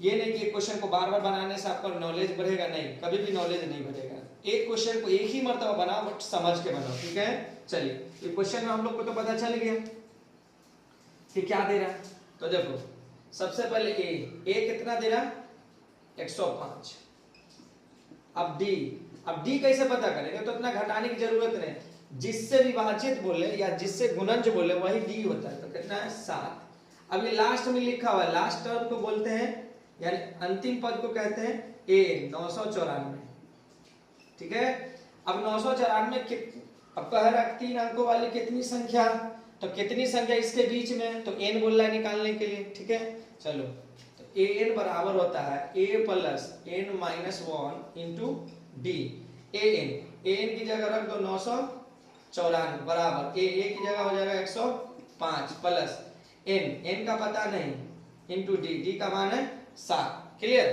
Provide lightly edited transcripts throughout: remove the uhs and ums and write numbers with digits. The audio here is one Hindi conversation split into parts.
ये नहीं कि एक क्वेश्चन को बार बार बनाने से आपका नॉलेज बढ़ेगा, नहीं, कभी भी नॉलेज नहीं बढ़ेगा। एक क्वेश्चन को एक ही मर्तबा बनाओ बट समझ के बनाओ, ठीक है। चलिए, तो क्वेश्चन में हम लोग को तो पता चल गया कि क्या दे रहा है। तो देखो, सबसे पहले ए कितना दे रहा है 105। अब डी कैसे पता करेंगे, तो इतना घटाने की जरूरत नहीं, जिससे विभाजित बोले या जिससे गुणज बोले वही डी होता है। तो कितना है 7। अब ये लास्ट में लिखा हुआ है, लास्ट टर्म को बोलते हैं यानी अंतिम पद को कहते हैं ए 994, ठीक है। अब 994 अब कह रहा 3 अंकों वाली कितनी संख्या, तो कितनी संख्या इसके बीच में, तो n बोल रहा है निकालने के लिए, ठीक है। चलो, तो an बराबर होता है a plus n minus 1 into D. an की जगह रख दो 994 बराबर a की जगह हो जाएगा 105 प्लस n का पता नहीं इंटू डी का मान है 7। क्लियर।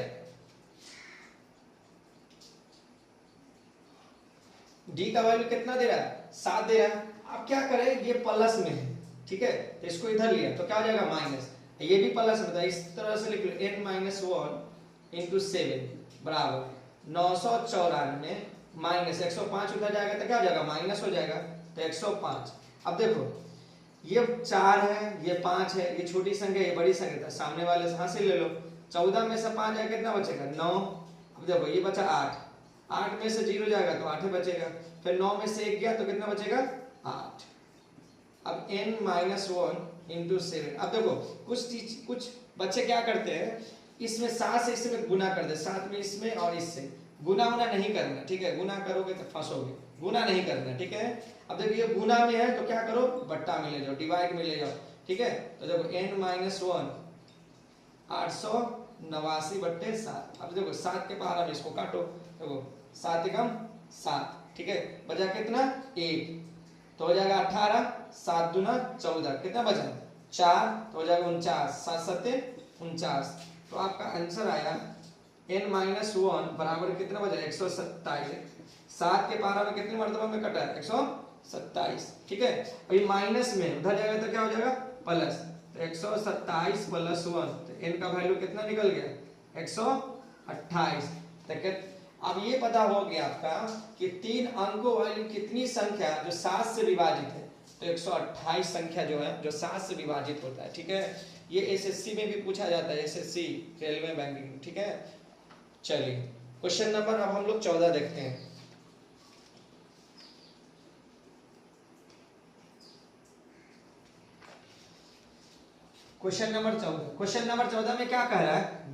डी का वैल्यू कितना दे रहा है 7 दे रहा है। अब क्या करें, ये प्लस में है, ठीक है, तो इसको इधर लिया तो क्या हो जाएगा माइनस, ये भी प्लस में था, इस तरह से लिख लो n माइनस 1 इंटू 7 बराबर 994 माइनस 105 उधर जाएगा तो क्या हो जाएगा माइनस हो जाएगा, तो 105। अब देखो ये 4 है, ये 5 है, ये छोटी संख्या, ये बड़ी संख्या, सामने वाले से हासिल ले लो। 14 में से 5 जाएगा कितना बचेगा 9। अब देखो ये बचा 8 में से 0 जाएगा तो 8 बचेगा, फिर 9 में से 1 गया तो कितना बचेगा 8। अब n माइनस 1 इंटू 7। अब देखो कुछ बच्चे क्या करते हैं, इसमें 7 से इसमें गुना कर दे, 7 में इसमें और इससे गुना नहीं करना, ठीक है, गुना करोगे तो फंसोगे, गुना नहीं करना, ठीक है। अब देखो ये गुना में है तो क्या करो बट्टा में ले जाओ, डिवाइड में ले जाओ, ठीक है। तो देखो n माइनस 1 889 बट्टे 7। अब देखो 7 के बाहर हम इसको काटो, देखो 7 एकम 7, ठीक है, बचा कितना 1, तो हो जाएगा 18, 7 दूना 14, कितना बचा 4, तो हो जाएगा 49, 7 सत्ते 49। तो आपका आंसर आया n माइनस 1 बराबर कितना बचा 127। 7 के पारा में कितनी मर्तबा में कटा है 127, ठीक है। अभी माइनस में उधर जाएगा तो क्या हो जाएगा प्लस, तो 127 प्लस 1, तो n का वैल्यू कितना निकल गया 128। तक अब ये पता हो गया आपका कि 3 अंकों वाली कितनी संख्या जो 7 से विभाजित है, तो 128 संख्या जो है जो 7 से विभाजित होता है, ठीक है। ये एसएससी में भी पूछा जाता है, एसएससी रेलवे बैंकिंग, ठीक है। चलिए क्वेश्चन नंबर अब हम लोग 14 देखते हैं। क्वेश्चन नंबर 14 में क्या कह रहा है,